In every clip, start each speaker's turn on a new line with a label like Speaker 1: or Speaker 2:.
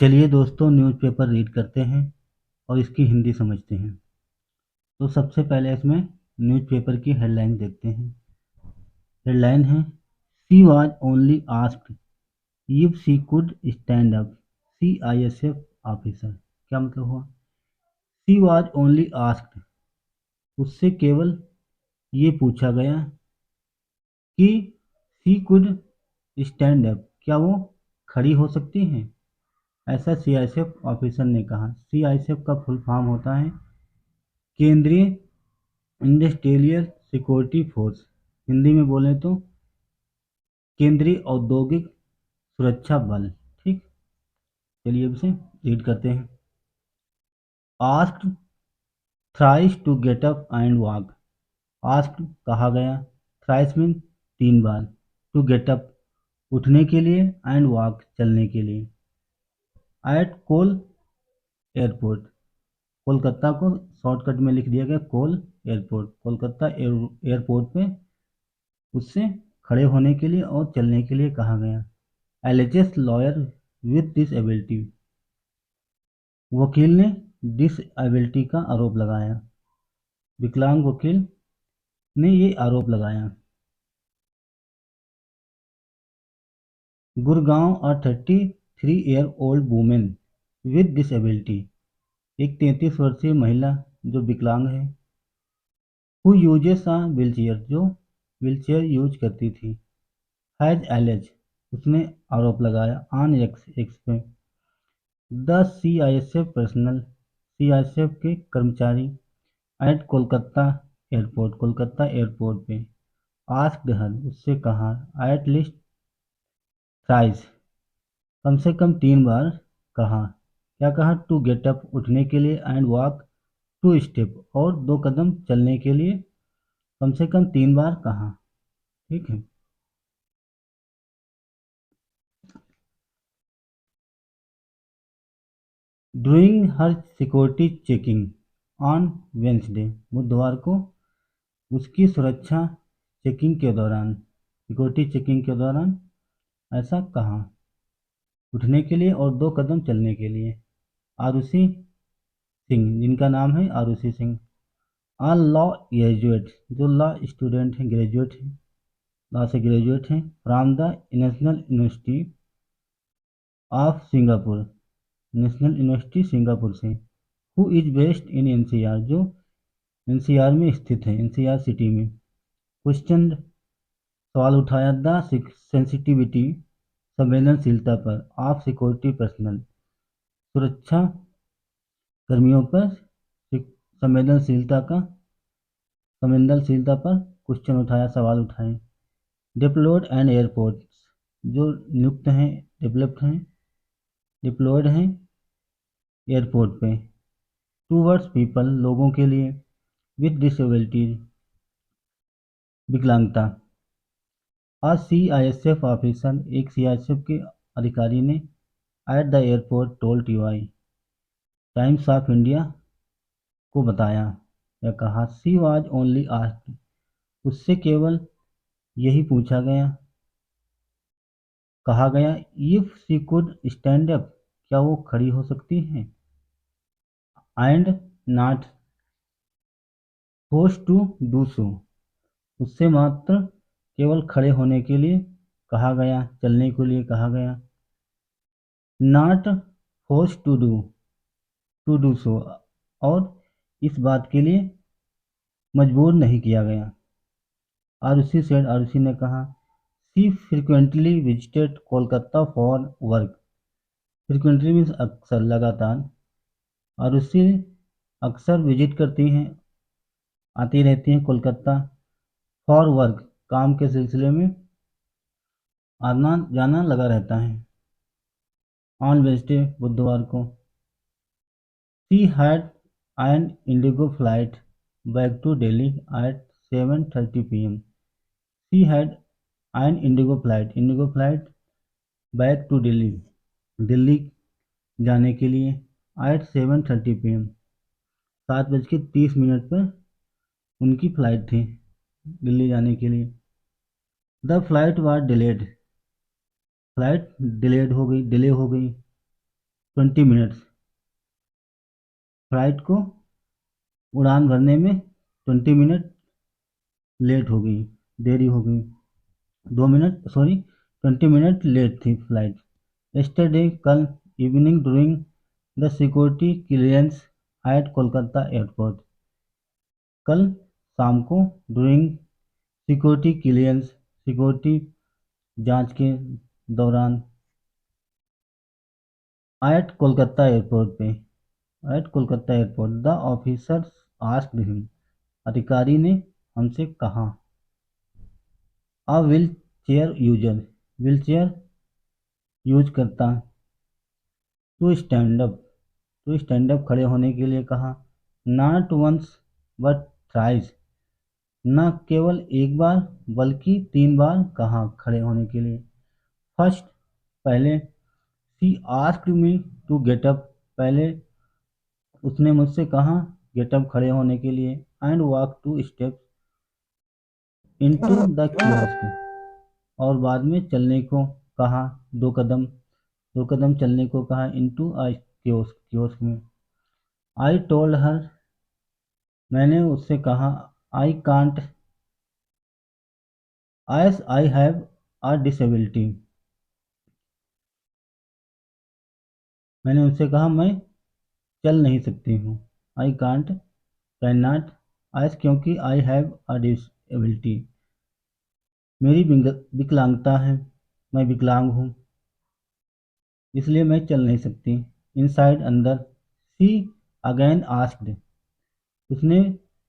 Speaker 1: चलिए दोस्तों, newspaper read करते हैं और इसकी हिंदी समझते हैं। तो सबसे पहले इसमें न्यूज़पेपर की हेडलाइन देखते हैं। हेडलाइन है, she was only asked if she could stand up, CISF officer. क्या मतलब हुआ? शी वाज ओनली आस्क्ड, उससे केवल ये पूछा गया कि शी कुड स्टैंड अप, क्या वो खड़ी हो सकती हैं। ऐसा सीआईएसएफ ऑफिसर ने कहा। सीआईएसएफ का फुल फॉर्म होता है केंद्रीय इंडस्ट्रियल सिक्योरिटी फोर्स। हिंदी में बोले तो केंद्रीय औद्योगिक सुरक्षा बल। ठीक, चलिए अब इसे रीड करते हैं। Asked thrice to get up and walk. Asked कहा गया, थ्राइस मीन 3 बार, टू गेट अप उठने के लिए, एंड वॉक चलने के लिए। एट कोल एयरपोर्ट, कोलकाता को शॉर्टकट में लिख दिया गया कोल एयरपोर्ट, कोलकाता एयरपोर्ट पे उससे खड़े होने के लिए और चलने के लिए कहा गया। एलिजिस लॉयर विद डिसएबिलिटी, वकील ने डिसएबिलिटी का आरोप लगाया। विकलांग वकील ने ये आरोप लगाया। Gurgaon, a 33 year old women with disability, एक 33 वर्षीय महिला जो विकलांग है, हु यूजेस अ व्हीलचेयर, जो व्हीलचेयर यूज करती थी, हैज एलेज, उसने आरोप लगाया ऑन एक्स पे, द सीआईएसएफ पर्सनल, सीआईएसएफ के कर्मचारी, at Kolkata airport, Kolkata airport पे, आस्क्ड हर, उससे कहा, एट लीस्ट थ्राइस, कम से कम 3 बार कहा। क्या कहा? टू गेट अप उठने के लिए, एंड वॉक 2 स्टेप और 2 कदम चलने के लिए कम से कम 3 बार कहा। ठीक है। Doing her security checking on Wednesday, बुधवार को उसकी सुरक्षा चेकिंग के दौरान, सिक्योरिटी चेकिंग के दौरान ऐसा कहा, उठने के लिए और 2 कदम चलने के लिए। आरुषि सिंह, जिनका नाम है Arushi Singh, a law graduate, जो लॉ स्टूडेंट हैं, ग्रेजुएट हैं, लॉ से ग्रेजुएट हैं, from the National University of Singapore, National University Singapore से, who is based in NCR, जो एनसीआर में स्थित है, एनसीआर सिटी में। क्वेश्चन, सवाल उठाया, द सेंसिटिविटी, संवेदनशीलता पर, ऑफ सिक्योरिटी पर्सनल, सुरक्षा कर्मियों पर संवेदनशीलता का, संवेदनशीलता पर क्वेश्चन उठाया, सवाल उठाए। डिप्लॉयड एंड एयरपोर्ट, जो नियुक्त हैं, डेवलप्ड हैं, डिप्लॉयड हैं एयरपोर्ट पे, टूवर्ड्स पीपल, लोगों के लिए, विद डिसेबिलिटीज, विकलांगता। आज सीआईएसएफ ऑफिसर, एक सीआईएसएफ के अधिकारी ने at the airport told TY, times of India को बताया या कहा, सी वाज ओनली आस्क्ड, उससे केवल यही पूछा गया, कहा गया, if she could stand up, क्या वो खड़ी हो सकती हैं, and not force to do so, उससे मात्र केवल खड़े होने के लिए कहा गया, चलने के लिए कहा गया। Not force to do so, और इस बात के लिए मजबूर नहीं किया गया। आरुषि ने कहा, she frequently visited Kolkata for work, frequently means अक्सर, लगातार। आरुषि अक्सर विजिट करती हैं, आती रहती हैं कोलकाता, फॉर वर्क, काम के सिलसिले में आना जाना लगा रहता है। ऑन वेडनेसडे, बुधवार को, she had an IndiGo flight back to Delhi at 7:30 PM। She had an IndiGo flight back to Delhi, Delhi जाने के लिए, एट 7:30 PM, 7:30 पर उनकी फ्लाइट थी दिल्ली जाने के लिए। The flight was delayed, flight delayed हो गई, डिले हो गई। 20 मिनट्स। फ्लाइट को उड़ान भरने में 20 मिनट लेट हो गई, देरी हो गई। 20 मिनट लेट थी फ्लाइट। यस्टरडे, कल evening during the security clearance at Kolkata airport. कल शाम को ड्यूरिंग सिक्योरिटी क्लियरेंस, सिक्योरिटी जांच के दौरान, एट कोलकाता एयरपोर्ट पे, at Kolkata airport the officers asked him, अधिकारी ने हमसे कहा, a wheelchair user, wheelchair use करता, to stand up, to stand up खड़े होने के लिए कहा, नॉट वंस बट थ्राइस, न केवल एक बार बल्कि 3 बार कहा खड़े होने के लिए। फर्स्ट, पहले, she asked me to get up, पहले उसने मुझसे कहा गेट अप खड़े होने के लिए, and walk 2 steps into the kiosk, और बाद में चलने को कहा, 2 कदम, 2 कदम चलने को कहा, इनटू अ कियोस्क, कियोस्क में। आई टोल्ड हर, मैंने उससे कहा, I can't, S I have a disability, मैंने उससे कहा मैं चल नहीं सकती हूँ। I can't, can not, S क्योंकि आई हैव अ डिसेबिलिटी, मेरी विकलांगता है, मैं विकलांग हूँ, इसलिए मैं चल नहीं सकती। इनसाइड, अंदर, सी अगेन आस्क्ड, उसने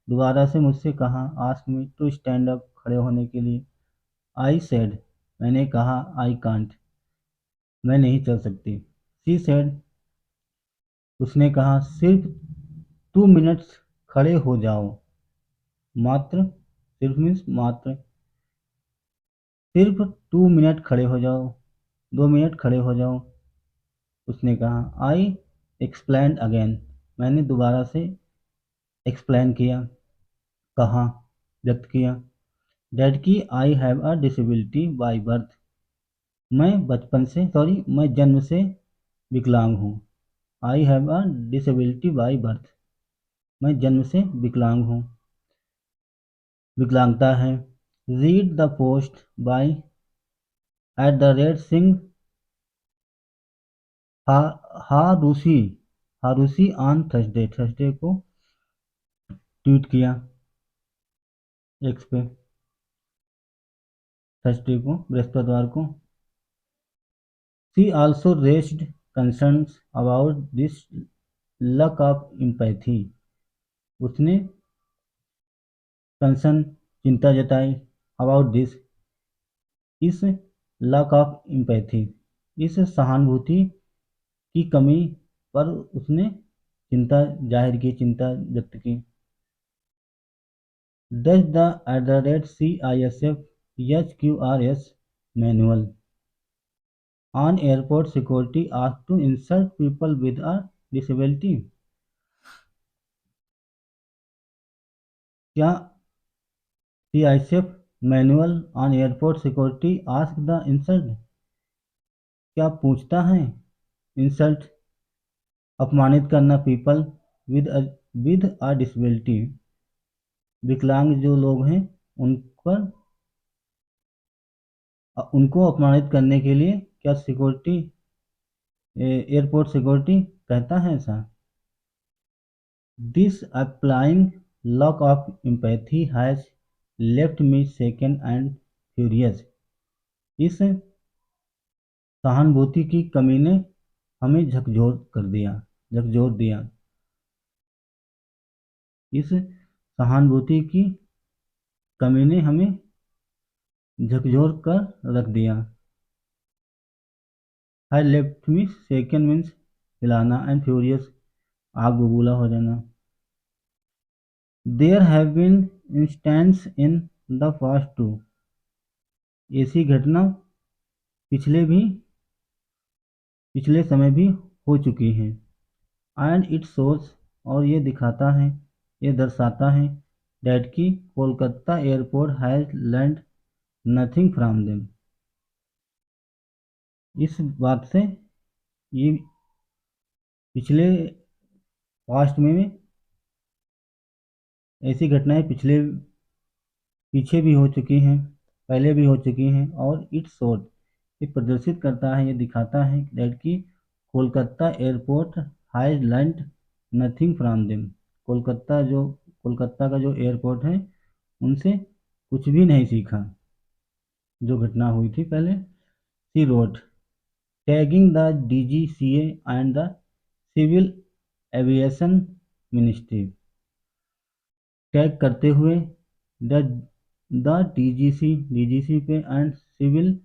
Speaker 1: दोबारा से मुझसे कहा, ask me to stand up खड़े होने के लिए। आई सेड, मैंने कहा, आई कांट, मैं नहीं चल सकती। सी सेड, उसने कहा, सिर्फ 2 मिनट्स खड़े हो जाओ, मात्र, सिर्फ मीन्स मात्र, सिर्फ 2 मिनट खड़े हो जाओ, 2 मिनट खड़े हो जाओ, उसने कहा। आई एक्सप्लेन अगेन, मैंने दोबारा से एक्सप्लेन किया, कहा, व्यक्त किया, डैड की I have a disability by birth, मैं जन्म से विकलांग हूँ। I have a disability by birth, मैं जन्म से विकलांग हूँ, विकलांगता है। Read the post by @Singh हारूसी, हारूसी ऑन थर्सडे, थर्सडे को ट्वीट किया, एक्स पे, थर्सडे को, बृहस्पतिवार को। She also raised concerns about this lack of empathy, उसने कंसर्न, चिंता जताई, अबाउट दिस, इस लक ऑफ एम्पैथी, इस सहानुभूति की कमी पर उसने चिंता जाहिर की, चिंता व्यक्त की। Does the @CISF HQRS manual on airport security ask to insult people with a disability, क्या CISF manual on airport security ask the insult, क्या पूछता है, इंसल्ट, अपमानित करना, पीपल विद अ डिसेबिलिटी, विकलांग जो लोग हैं उन पर, उनको अपमानित करने के लिए क्या सिक्योरिटी, एयरपोर्ट सिक्योरिटी कहता है ऐसा। This applying lock of empathy has left me second and furious, इस सहानुभूति की कमी ने हमें झकझोर कर दिया, झकझोर दिया, इस सहानुभूति की कमी ने हमें झकझोर कर रख दिया। Has left me second means हिलाना, एंड फ्यूरियस आग बबूला हो जाना। There have been instance in the past too, ऐसी घटना पिछले समय भी हो चुकी हैं। एंड इट शोज, और ये दिखाता है, ये दर्शाता है, डैट की Kolkata airport has learned nothing from them, इस बात से, ये पिछले पास्ट में ऐसी घटनाएं पीछे भी हो चुकी हैं, पहले भी हो चुकी हैं। और इट्स शोड, ये प्रदर्शित करता है, ये दिखाता है दैट कि Kolkata airport has learned nothing from them. Kolkata का जो एयरपोर्ट है उनसे कुछ भी नहीं सीखा, जो घटना हुई थी पहले। She wrote tagging the DGCA and the civil aviation ministry, tag करते हुए द डीजीसी पे एंड सिविल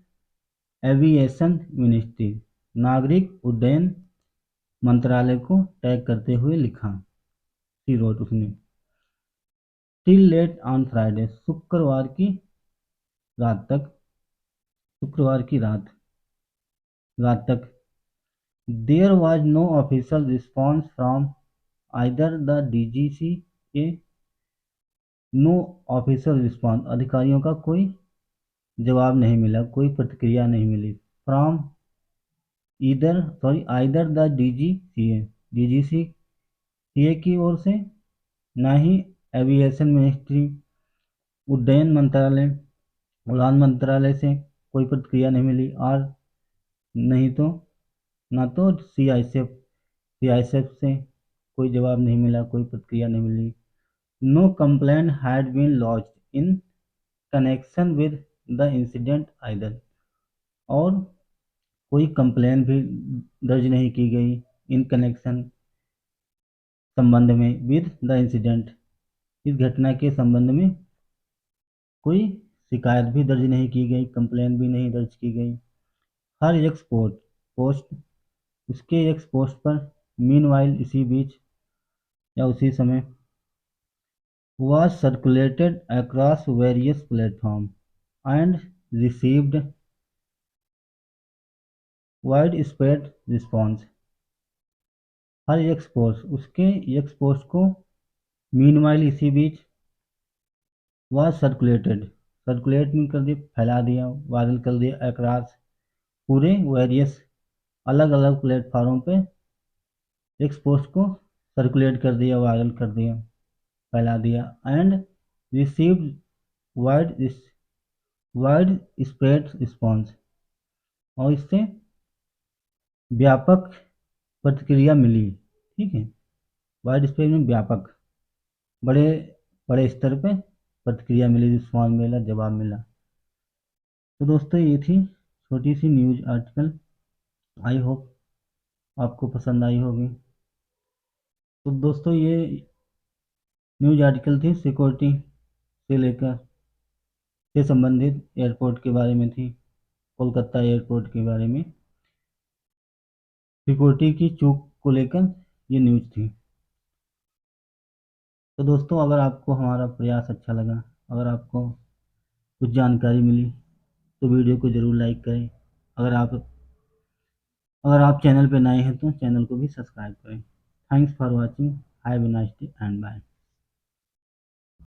Speaker 1: एविएशन मिनिस्ट्री, नागरिक उड्डयन मंत्रालय को टैग करते हुए लिखा। सी रोट उसने टिल लेट ऑन फ्राइडे, शुक्रवार की रात तक there was no official response from either the DGCA, no official response, अधिकारियों का कोई जवाब नहीं मिला, कोई प्रतिक्रिया नहीं मिली। फ्रॉम आइदर द डीजीसीए की ओर से, ना ही एविएशन मिनिस्ट्री उड्डयन मंत्रालय उड़ान मंत्रालय से कोई प्रतिक्रिया नहीं मिली, और नहीं तो ना तो सीआईएसएफ से कोई जवाब नहीं मिला, कोई प्रतिक्रिया नहीं मिली। No complaint had been launched in connection with the incident either, और कोई कंप्लेन भी दर्ज नहीं की गई इन कनेक्शन, संबंध में, विद द इंसिडेंट, इस घटना के संबंध में कोई शिकायत भी दर्ज नहीं की गई, कंप्लेन भी नहीं दर्ज की गई। हर एक पोस्ट उसके एक पोस्ट पर मीनवाइल, इसी बीच या उसी समय, was circulated across various platforms and received widespread response। हर एक पोस्ट को मीनवाइल, इसी बीच, was सर्कुलेट में कर दिया, फैला दिया, वायरल कर दिया, अक्रॉस, पूरे वेरियस अलग अलग प्लेटफार्मों पे एक पोस्ट को सर्कुलेट कर दिया, वायरल कर दिया, फैला दिया। And received wide wide spread response, और इससे व्यापक प्रतिक्रिया मिली। ठीक है, वाइड स्प्रेड में व्यापक, बड़े बड़े स्तर पे प्रतिक्रिया मिली, रिस्पॉन्स मिला, जवाब मिला। तो दोस्तों ये थी छोटी सी न्यूज आर्टिकल, आई होप आपको पसंद आई होगी। तो दोस्तों ये न्यूज आर्टिकल थी सिक्योरिटी से संबंधित, एयरपोर्ट के बारे में थी, कोलकाता एयरपोर्ट के बारे में सिक्योरिटी की चूक को लेकर ये न्यूज थी। तो दोस्तों अगर आपको हमारा प्रयास अच्छा लगा, अगर आपको कुछ जानकारी मिली, तो वीडियो को ज़रूर लाइक करें। अगर आप चैनल पर नए हैं तो चैनल को भी सब्सक्राइब करें। Thanks for watching, have a nice day and bye.